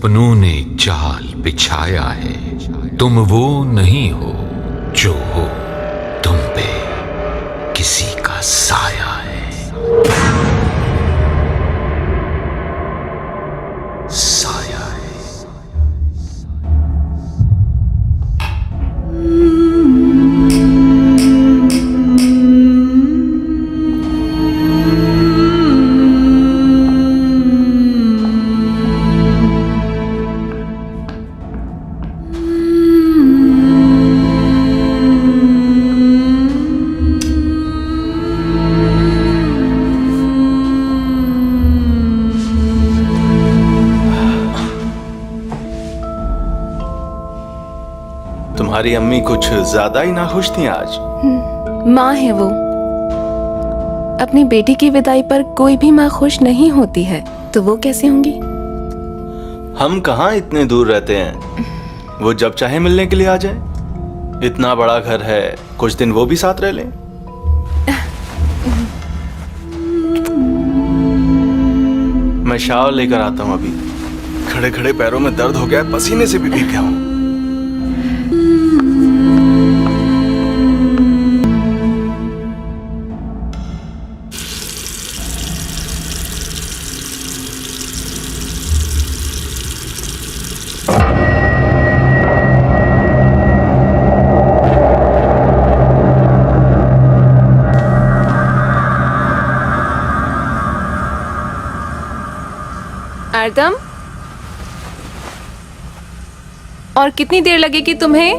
सपनों ने जाल बिछाया है, तुम वो नहीं हो जो हो, तुम पे किसी का साया है। साया है। तुम्हारी अम्मी कुछ ज्यादा ही नाखुश थी आज। माँ है वो। अपनी बेटी की विदाई पर कोई भी माँ खुश नहीं होती है, तो वो कैसे होंगी? हम कहाँ इतने दूर रहते हैं, वो जब चाहे मिलने के लिए आ जाए। इतना बड़ा घर है, कुछ दिन वो भी साथ रह लें। मैं शाल लेकर आता हूँ अभी। खड़े खड़े पैरों में दर्द हो गया, पसीने से भी भीग गया हूँ। आर्दम, और कितनी देर लगेगी तुम्हें?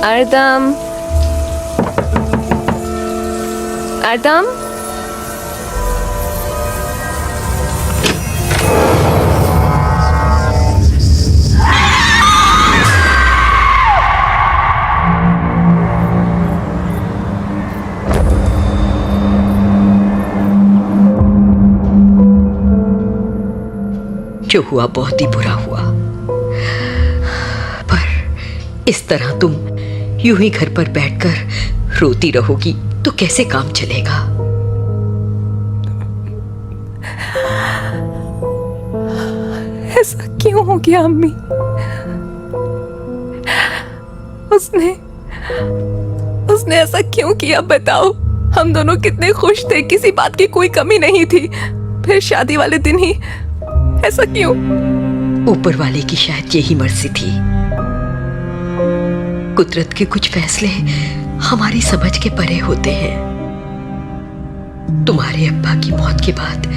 आर्दम, आर्दम, जो हुआ बहुत ही बुरा हुआ, पर इस तरह तुम यूं ही घर पर बैठकर रोती रहोगी तो कैसे काम चलेगा? ऐसा क्यों हो गया अम्मी? उसने ऐसा क्यों किया बताओ? हम दोनों कितने खुश थे, किसी बात की कोई कमी नहीं थी। फिर शादी वाले दिन ही ऐसा क्यों? ऊपर वाले की शायद यही मर्जी थी। कुदरत के कुछ फैसले हमारी समझ के परे होते हैं। तुम्हारे अब्बा की मौत के बाद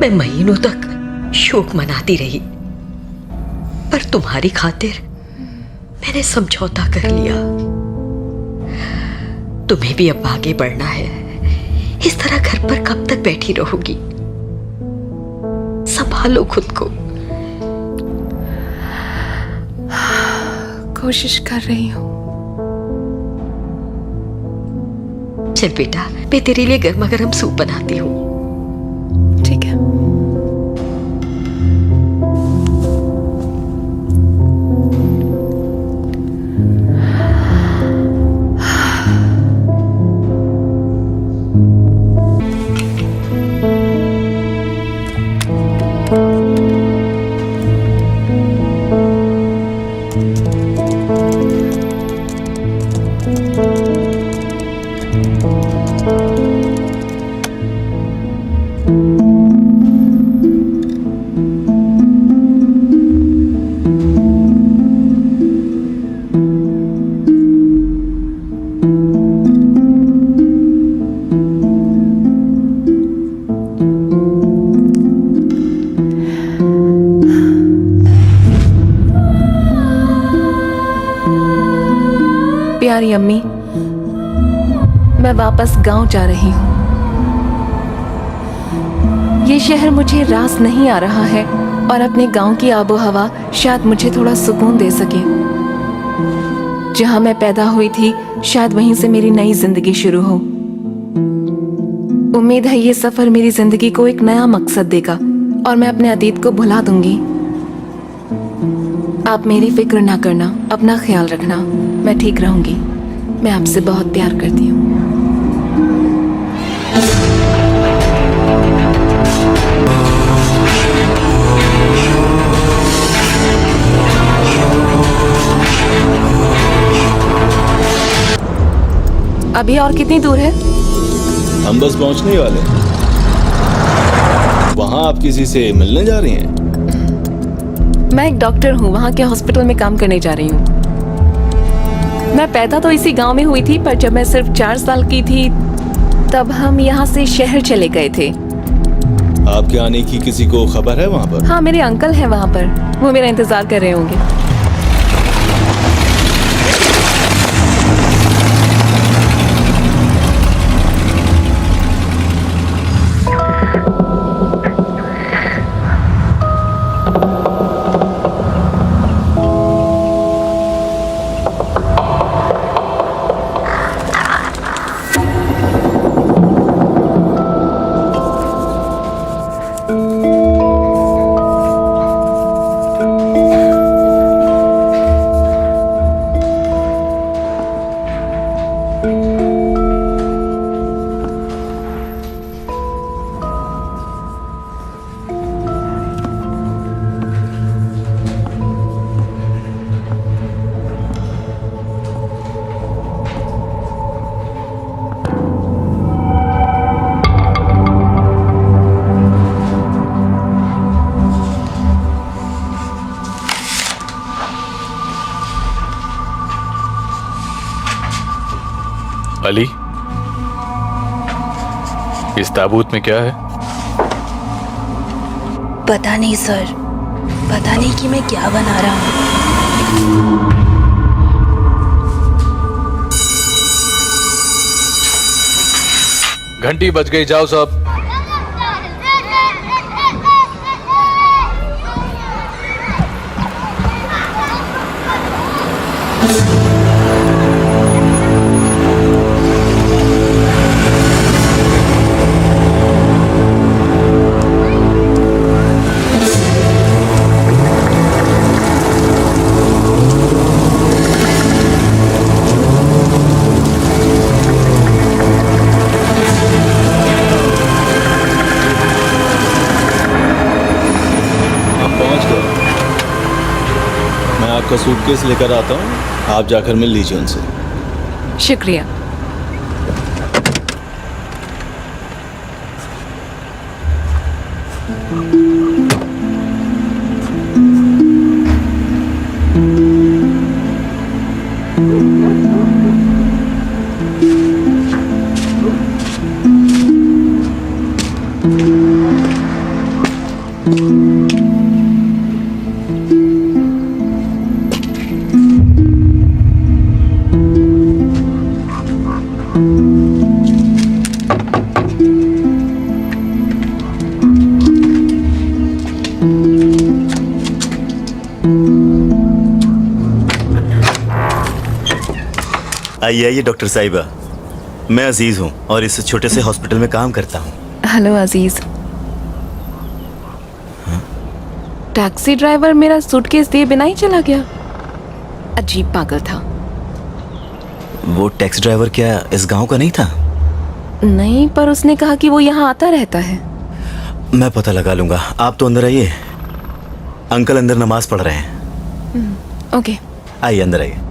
मैं महीनों तक शोक मनाती रही, पर तुम्हारी खातिर मैंने समझौता कर लिया। तुम्हें भी अब आगे बढ़ना है। इस तरह घर पर कब तक बैठी रहोगी? संभालो खुद को। कोशिश कर रही हूँ। चल बेटा, मैं तेरे लिए गर्मा गर्म सूप बनाती हूँ। ठीक है। प्यारी अम्मी, मैं वापस गांव जा रही हूँ। ये शहर मुझे रास नहीं आ रहा है और अपने गांव की आबो हवा शायद मुझे थोड़ा सुकून दे सके। जहां मैं पैदा हुई थी, शायद वहीं से मेरी नई जिंदगी शुरू हो। उम्मीद है ये सफर मेरी जिंदगी को एक नया मकसद देगा और मैं अपने अतीत को भुला दूंगी। आप मेरी फिक्र ना करना, अपना ख्याल रखना, मैं ठीक रहूंगी। मैं आपसे बहुत प्यार करती हूँ। अभी और कितनी दूर है? हम बस पहुंचने ही वाले हैं। वहां आप किसी से मिलने जा रही हैं? मैं एक डॉक्टर हूँ, वहाँ के हॉस्पिटल में काम करने जा रही हूँ। मैं पैदा तो इसी गांव में हुई थी, पर जब मैं सिर्फ 4 साल की थी तब हम यहाँ से शहर चले गए थे। आपके आने की किसी को खबर है वहां पर? हाँ, मेरे अंकल हैं वहाँ पर, वो मेरा इंतजार कर रहे होंगे। अली, इस ताबूत में क्या है? पता नहीं सर, पता नहीं कि मैं क्या बना रहा हूँ। घंटी बज गई, जाओ सब। आपका सूटकेस लेकर आता हूँ, आप जाकर मिल लीजिए उनसे। शुक्रिया। आइए आइए डॉक्टर साहिबा, मैं अजीज हूँ और इस छोटे से हॉस्पिटल में काम करता हूँ। हेलो अजीज। टैक्सी ड्राइवर मेरा सूटकेस दिए बिना ही चला गया। अजीब पागल था। वो टैक्सी ड्राइवर क्या इस गांव का नहीं था? नहीं, पर उसने कहा कि वो यहाँ आता रहता है। मैं पता लगा लूंगा, आप तो अंदर आइए। अंकल अंदर नमाज पढ़ रहे हैं। ओके, आइए अंदर आइए।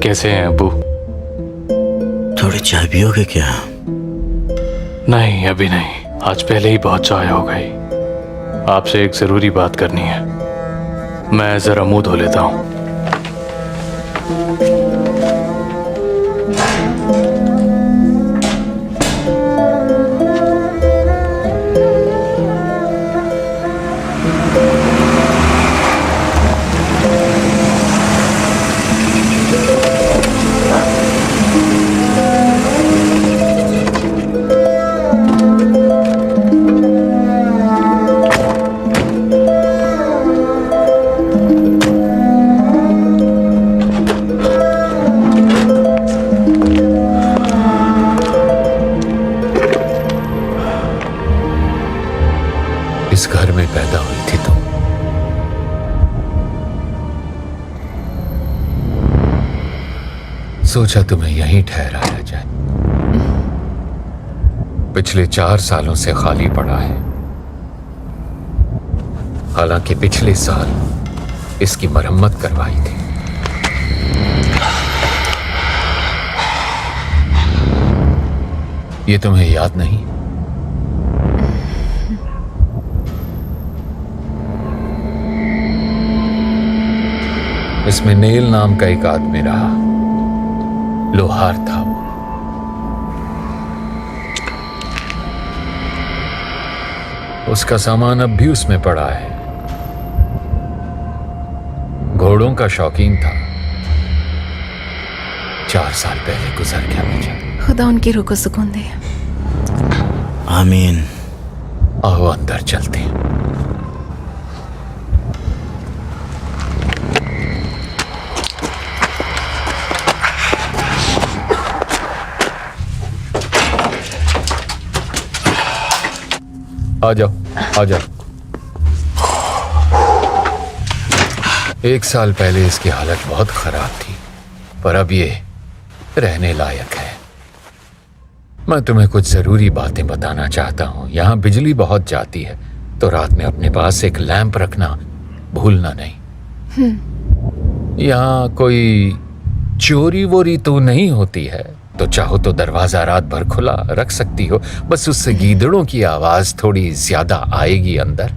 कैसे हैं अबू? थोड़ी चाय पियोगे क्या? नहीं, अभी नहीं। आज पहले ही बहुत चाय हो गई। आपसे एक जरूरी बात करनी है। मैं जरा मुंह धो लेता हूं। इस घर में पैदा हुई थी तुम। सोचा तुम्हें यहीं ठहराया जाए। पिछले 4 सालों से खाली पड़ा है। हालांकि पिछले साल इसकी मरम्मत करवाई थी। ये तुम्हें याद नहीं? इसमें नेल नाम का एक आदमी रहा। लोहार था वो। उसका सामान अब भी उसमें पड़ा है। घोड़ों का शौकीन था। 4 साल पहले गुजर गया बेचारा। खुदा उनकी रूह को सुकून दे। आमीन। आओ अंदर चलते हैं। आ जाओ, आ जाओ। 1 साल पहले इसकी हालत बहुत खराब थी, पर अब ये रहने लायक है। मैं तुम्हें कुछ जरूरी बातें बताना चाहता हूं। यहां बिजली बहुत जाती है, तो रात में अपने पास एक लैंप रखना भूलना नहीं। यहां कोई चोरी वोरी तो नहीं होती है, तो चाहो तो दरवाजा रात भर खुला रख सकती हो। बस उससे गीदड़ों की आवाज थोड़ी ज्यादा आएगी अंदर।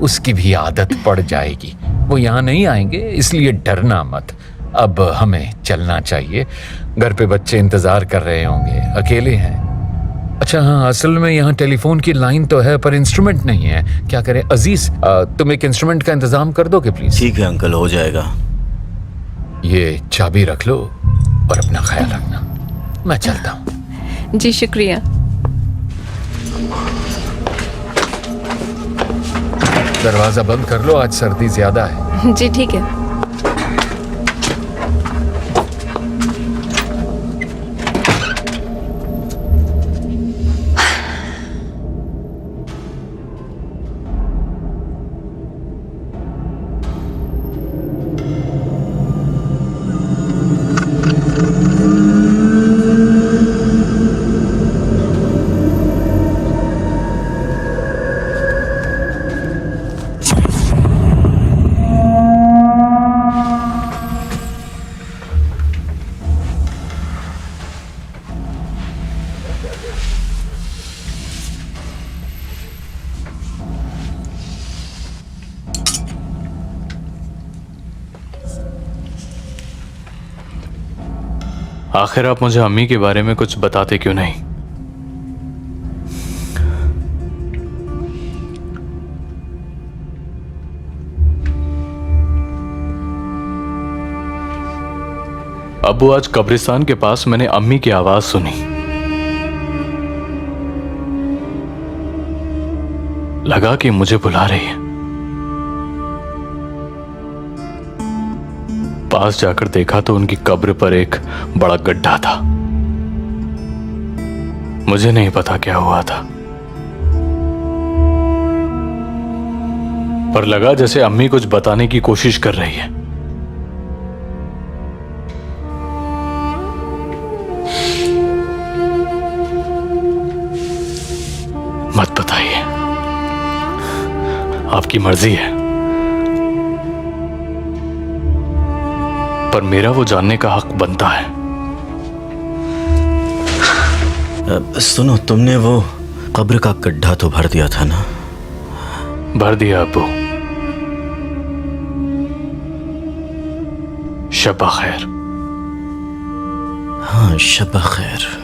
उसकी भी आदत पड़ जाएगी। वो यहाँ नहीं आएंगे, इसलिए डरना मत। अब हमें चलना चाहिए। घर पे बच्चे इंतजार कर रहे होंगे। अकेले हैं। अच्छा हाँ, असल में यहाँ टेलीफोन की लाइन तो है, पर इंस्ट्रूमेंट नहीं है। क्या करें अजीज, तुम एक इंस्ट्रूमेंट का इंतजाम कर दोगे प्लीज? ठीक है अंकल, हो जाएगा। ये चाबी रख लो और अपना ख्याल रखना। मैं चलता हूँ। जी शुक्रिया। दरवाजा बंद कर लो, आज सर्दी ज्यादा है। जी ठीक है। आखिर आप मुझे अम्मी के बारे में कुछ बताते क्यों नहीं? अब्बू, आज कब्रिस्तान के पास मैंने अम्मी की आवाज सुनी। लगा कि मुझे बुला रही है। पास जाकर देखा तो उनकी कब्र पर एक बड़ा गड्ढा था। मुझे नहीं पता क्या हुआ था, पर लगा जैसे अम्मी कुछ बताने की कोशिश कर रही है। मत बताइए, आपकी मर्जी है, पर मेरा वो जानने का हक बनता है। सुनो, तुमने वो कब्र का गड्ढा तो भर दिया था ना? भर दिया अब्बू। शब्बा खैर। हाँ, शब्बा खैर।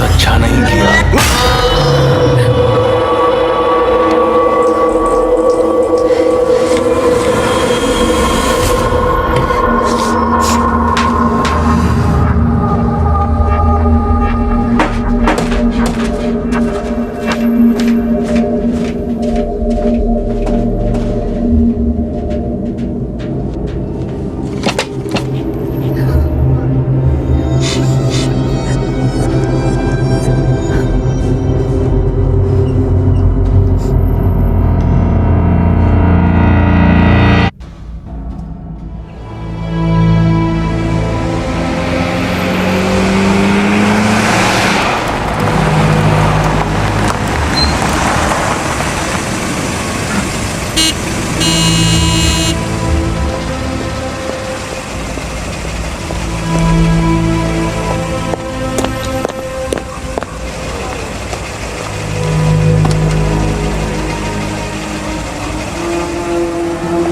अच्छा नहीं किया।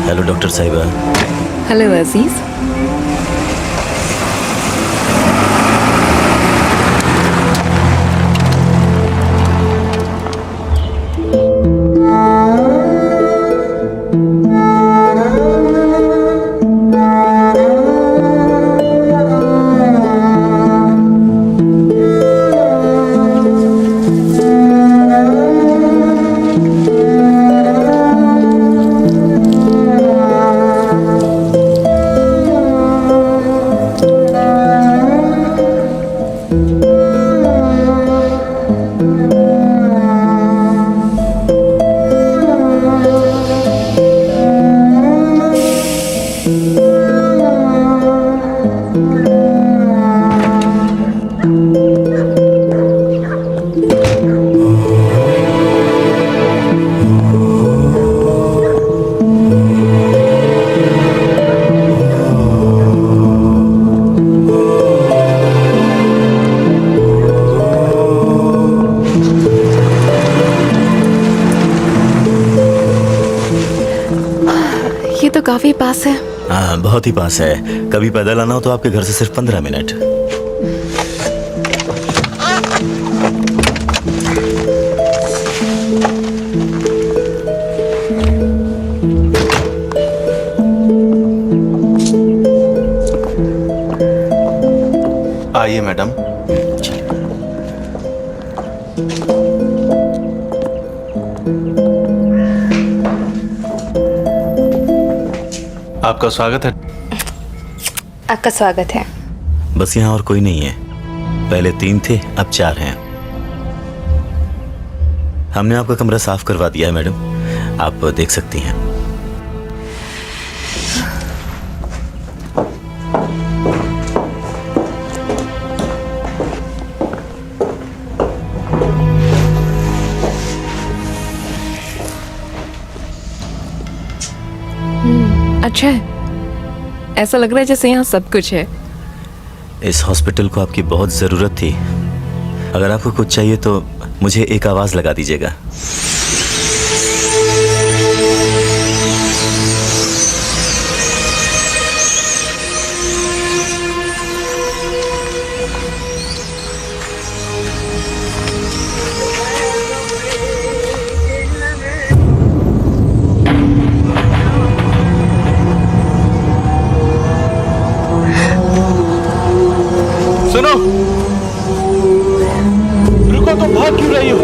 हेलो डॉक्टर साहिबा। हेलो अजीज। ये तो काफी पास है। हाँ, बहुत ही पास है। कभी पैदल आना हो तो आपके घर से सिर्फ 15 मिनट। आइए मैडम। आपका स्वागत है। आपका स्वागत है। बस यहाँ और कोई नहीं है। पहले 3 थे, अब 4 हैं। हमने आपका कमरा साफ करवा दिया है मैडम, आप देख सकती हैं। अच्छा है, ऐसा लग रहा है जैसे यहाँ सब कुछ है। इस हॉस्पिटल को आपकी बहुत ज़रूरत थी। अगर आपको कुछ चाहिए तो मुझे एक आवाज़ लगा दीजिएगा। सुनो, रुको, तुम भाग क्यों रही हो?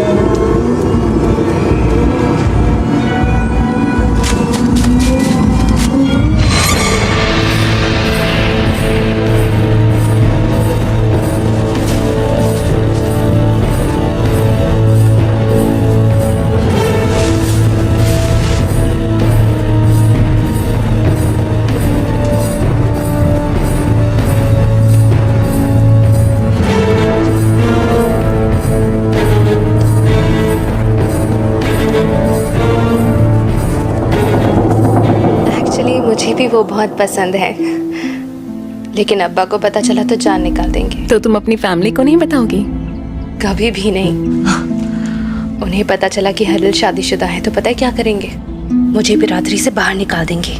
एक्चुअली मुझे भी वो बहुत पसंद है, लेकिन अब्बा को पता चला तो जान निकाल देंगे। तो तुम अपनी फैमिली को नहीं बताओगी? कभी भी नहीं। उन्हें पता चला कि हलिल शादीशुदा है तो पता है क्या करेंगे? मुझे भी रात्रि से बाहर निकाल देंगे।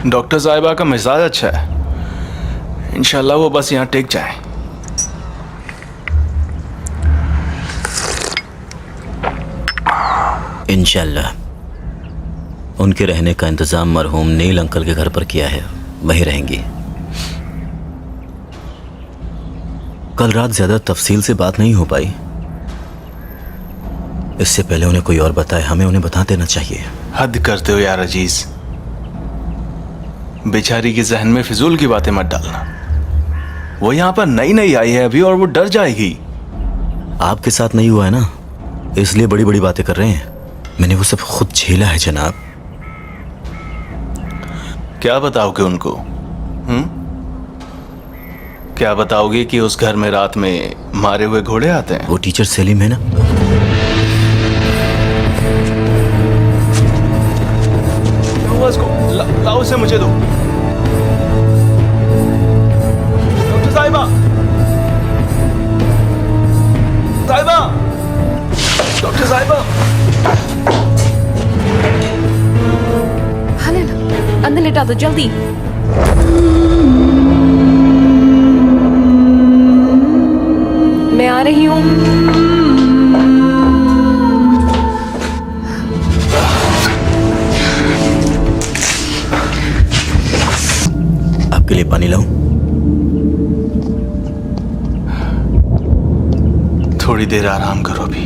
डॉक्टर साहिबा का मिजाज अच्छा है। इंशाल्लाह वो बस यहाँ टिक जाए। इंशाल्लाह। उनके रहने का इंतजाम मरहूम नील अंकल के घर पर किया है, वहीं रहेंगी। कल रात ज्यादा तफसील से बात नहीं हो पाई। इससे पहले उन्हें कोई और बताए, हमें उन्हें बता देना चाहिए। हद करते हो यार अजीज। बेचारी के जहन में फिजूल की बातें मत डालना। वो यहाँ पर नई नई आई है अभी और वो डर जाएगी। आपके साथ नहीं हुआ है ना, इसलिए बड़ी बड़ी बातें कर रहे हैं। मैंने वो सब खुद झेला है जनाब। क्या बताओगे उनको? क्या बताओगे कि उस घर में रात में मारे हुए घोड़े आते हैं? वो टीचर सेलिम है ना, लाओ उसे मुझे दो। डॉक्टर साहिबा, साहिबा, डॉक्टर साहिबा। हलिल, अंदर लेटा दो जल्दी। मैं आ रही हूँ। आपके लिए पानी लाऊं? थोड़ी देर आराम करो अभी।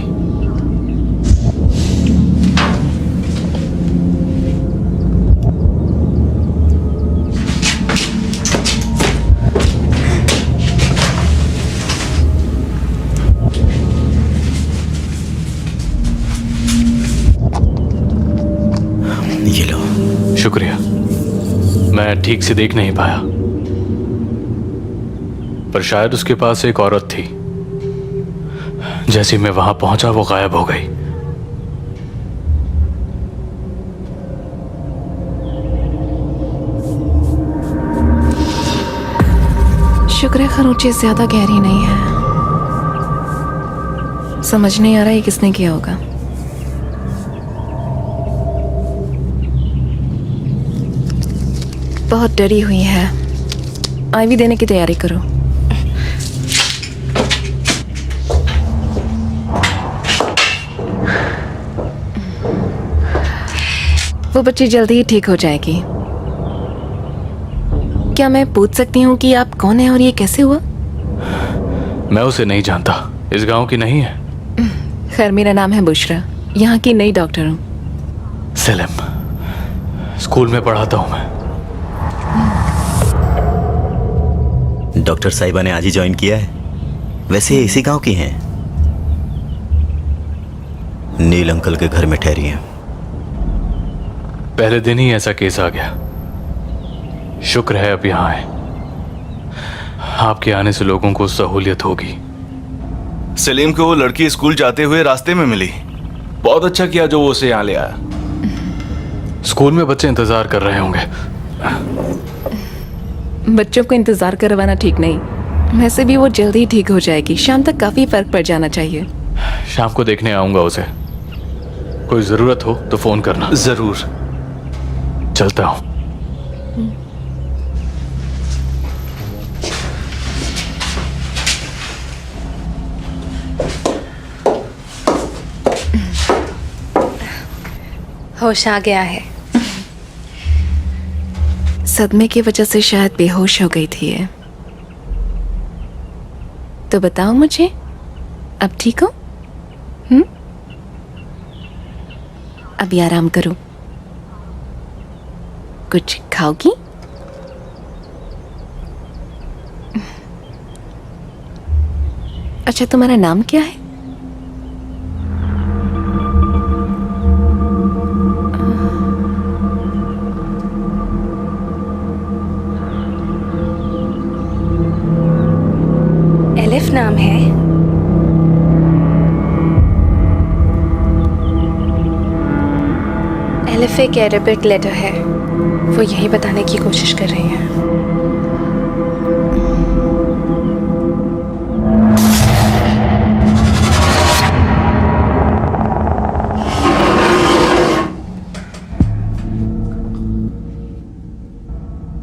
ये लो। शुक्रिया। मैं ठीक से देख नहीं पाया, पर शायद उसके पास एक औरत थी। जैसे मैं वहां पहुंचा वो गायब हो गई। शुक्र है खरोंचे ज्यादा गहरी नहीं है। समझ नहीं आ रहा ये किसने किया होगा। बहुत डरी हुई है। आईवी देने की तैयारी करो। वो बच्ची जल्दी ही ठीक हो जाएगी। क्या मैं पूछ सकती हूँ कि आप कौन है और ये कैसे हुआ? मैं उसे नहीं जानता, इस गांव की नहीं है। खैर, मेरा नाम है बुशरा, यहाँ की नई डॉक्टर हूँ। सेलिम, स्कूल में पढ़ाता हूँ मैं। डॉक्टर साहिबा ने आज ही ज्वाइन किया है। वैसे ये इसी गांव की हैं। नील अंकल के घर में ठहरी हैं। पहले दिन ही ऐसा केस आ गया। शुक्र है अब यहाँ है। आपके आने से लोगों को सहूलियत होगी। सलीम को वो लड़की स्कूल जाते हुए रास्ते में मिली। बहुत अच्छा किया जो वो उसे यहाँ ले आया। स्कूल में बच्चे इंतजार कर रहे होंगे। बच्चों को इंतजार करवाना ठीक नहीं। वैसे भी वो जल्दी ठीक हो जाएगी। शाम तक काफी फर्क पड़ जाना चाहिए। शाम को देखने आऊंगा उसे। कोई जरूरत हो तो फोन करना। जरूर। चलता हूँ। होश आ गया है। सदमे की वजह से शायद बेहोश हो गई थी ये। तो बताओ मुझे, अब ठीक हो? अभी आराम करो। कुछ खाओगी? अच्छा, तुम्हारा नाम क्या है? एलिफ नाम है। एलिफ एक अरेबिक लेटर है। वो यही बताने की कोशिश कर रही है।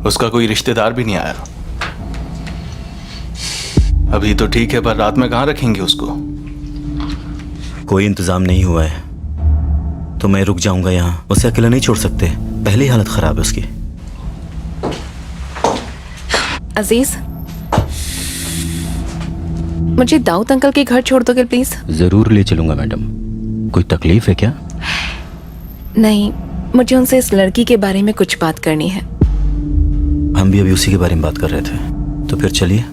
उसका कोई रिश्तेदार भी नहीं आया। अभी तो ठीक है, पर रात में कहाँ रखेंगे उसको? कोई इंतजाम नहीं हुआ है तो मैं रुक जाऊंगा यहाँ। उसे अकेला नहीं छोड़ सकते, पहले ही हालत खराब है उसकी। अजीज, मुझे दाऊद अंकल के घर छोड़ दोगे प्लीज? जरूर ले चलूंगा मैडम। कोई तकलीफ है क्या? नहीं, मुझे उनसे इस लड़की के बारे में कुछ बात करनी है। हम भी अभी उसी के बारे में बात कर रहे थे, तो फिर चलिए।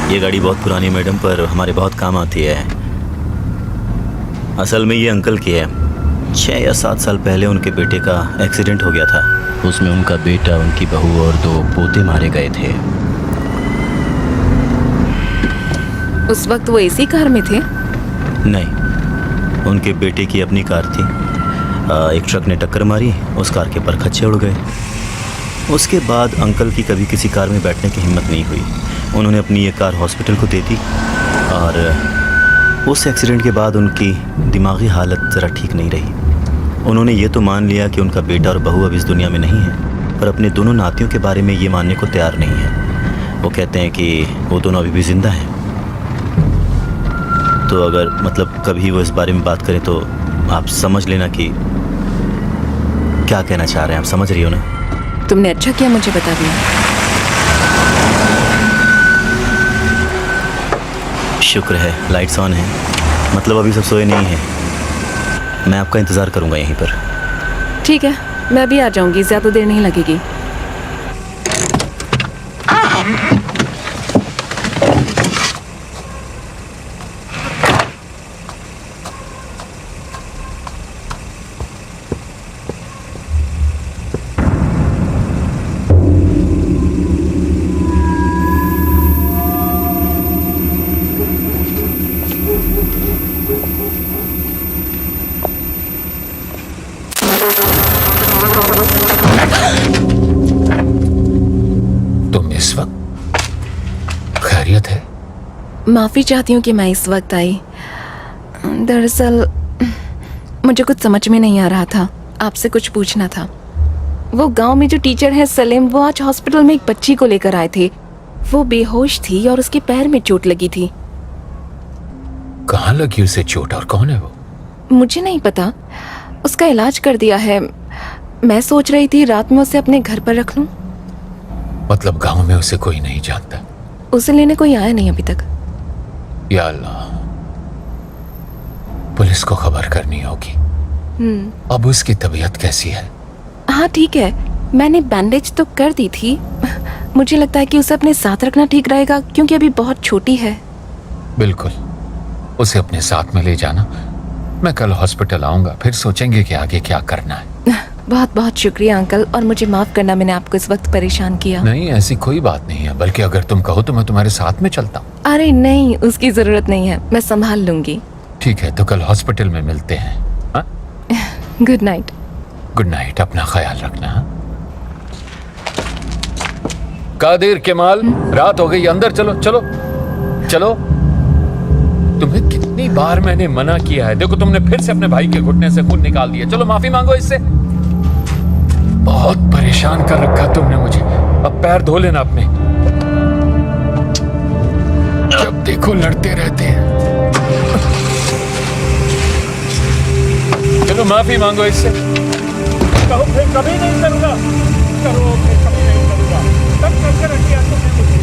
ये गाड़ी बहुत पुरानी मैडम, पर हमारे बहुत काम आती है। असल में ये अंकल की है। 6 या 7 साल पहले उनके बेटे का एक्सीडेंट हो गया था। उसमें उनका बेटा, उनकी बहू और 2 पोते मारे गए थे। उस वक्त वो इसी कार में थे? नहीं, उनके बेटे की अपनी कार थी। एक ट्रक ने टक्कर मारी, उस कार के परखच्चे उड़ गए। उसके बाद अंकल की कभी किसी कार में बैठने की हिम्मत नहीं हुई। उन्होंने अपनी ये कार हॉस्पिटल को दे दी और उस एक्सीडेंट के बाद उनकी दिमागी हालत ज़रा ठीक नहीं रही। उन्होंने ये तो मान लिया कि उनका बेटा और बहू अब इस दुनिया में नहीं है, पर अपने दोनों नातियों के बारे में ये मानने को तैयार नहीं है। वो कहते हैं कि वो दोनों अभी भी ज़िंदा हैं। तो अगर मतलब कभी वो इस बारे में बात करें तो आप समझ लेना कि क्या कहना चाह रहे हैं। आप समझ रही हो ना? तुमने अच्छा किया मुझे बता दिया। शुक्र है लाइट्स ऑन है, मतलब अभी सब सोए नहीं हैं। मैं आपका इंतज़ार करूंगा यहीं पर। ठीक है, मैं अभी आ जाऊंगी, ज़्यादा देर नहीं लगेगी। माफ़ी चाहती हूँ कि मैं इस वक्त आई। दरअसल मुझे कुछ समझ में नहीं आ रहा था, आपसे कुछ पूछना था। वो गांव में जो टीचर है सलीम, वो आज हॉस्पिटल में एक बच्ची को लेकर आए थे। वो बेहोश थी और उसके पैर में चोट लगी थी। कहाँ लगी उसे चोट और कौन है वो? मुझे नहीं पता, उसका इलाज कर दिया है। मैं सोच रही थी रात में उसे अपने घर पर रख लूं। मतलब गांव में उसे कोई नहीं जानता? उसे लेने कोई आया नहीं अभी तक। या अल्लाह, पुलिस को खबर करनी होगी। अब उसकी तबीयत कैसी है? हाँ ठीक है, मैंने बैंडेज तो कर दी थी। मुझे लगता है कि उसे अपने साथ रखना ठीक रहेगा क्योंकि अभी बहुत छोटी है। बिल्कुल, उसे अपने साथ में ले जाना। मैं कल हॉस्पिटल आऊंगा, फिर सोचेंगे कि आगे क्या करना है। बहुत बहुत शुक्रिया अंकल, और मुझे माफ करना मैंने आपको इस वक्त परेशान किया। नहीं, ऐसी कोई बात नहीं है, बल्कि अगर तुम कहो तो मैं तुम्हारे साथ में चलता हूँ। अरे नहीं, उसकी जरूरत नहीं है, मैं संभाल लूंगी। ठीक है, तो कल हॉस्पिटल में मिलते हैं। हाँ? Good night. गुड नाइट, अपना ख्याल रखना। हाँ? कादिर, केमाल, रात हो गई, अंदर चलो चलो चलो। तुम्हें कितनी बार मैंने मना किया है, देखो तुमने फिर से अपने भाई के घुटने से खून निकाल दिया। चलो माफी मांगो इससे। बहुत परेशान कर रखा तुमने मुझे, अब पैर धो लेना अपने। जब देखो लड़ते रहते हैं। चलो माफी मांगो इससे। कहो फिर कभी नहीं करूंगा, करो फिर कभी नहीं करूंगा, तब करके रखिए तुमने मुझे।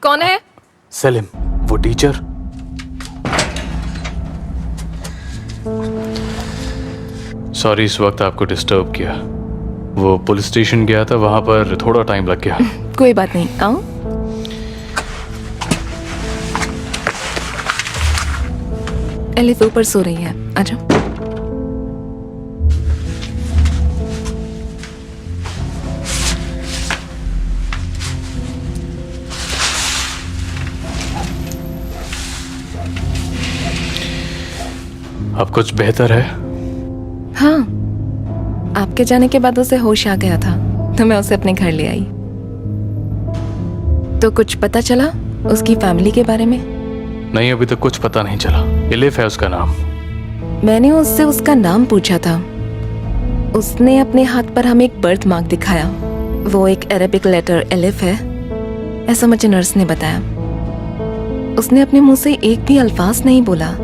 कौन है? सलीम, वो टीचर। सॉरी इस वक्त आपको डिस्टर्ब किया। वो पुलिस स्टेशन गया था, वहां पर थोड़ा टाइम लग गया। कोई बात नहीं, आओ। एलिफ ऊपर सो रही है, आजा। अब कुछ बेहतर है? हाँ, आपके जाने के बाद उसे होश आ गया था, तो मैं उसे अपने घर ले आई। तो कुछ पता चला उसकी फैमिली के बारे में? नहीं, अभी तक कुछ पता नहीं चला। एलिफ है उसका नाम। मैंने उससे उसका नाम पूछा था। उसने अपने हाथ पर हमें एक बर्थ मार्क दिखाया। वो एक अरेबिक लेटर एलिफ है, ऐसा मुझे नर्स ने बताया। उसने अपने मुंह से एक भी अल्फाज नहीं बोला।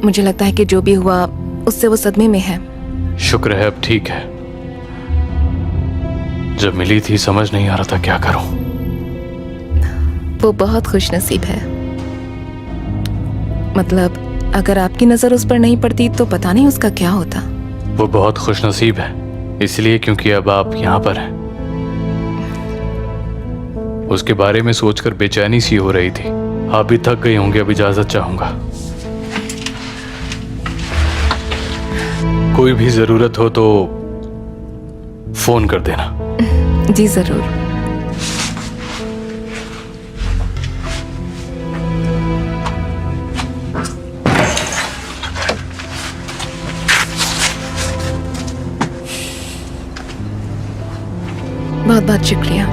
मुझे लगता है कि जो भी हुआ उससे वो सदमे में है। शुक्र है अब ठीक है। जब मिली थी समझ नहीं आ रहा था क्या करूं। वो बहुत खुशनसीब है। मतलब अगर आपकी नजर उस पर नहीं पड़ती तो पता नहीं उसका क्या होता। वो बहुत खुशनसीब है इसलिए क्योंकि अब आप यहाँ पर हैं। उसके बारे में सोचकर बेचैनी सी हो रही थी। आप भी थक गई होंगे, अब इजाजत चाहूंगा। कोई भी जरूरत हो तो फोन कर देना। जी जरूर। बहुत बहुत शुक्रिया।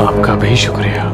आपका भी शुक्रिया।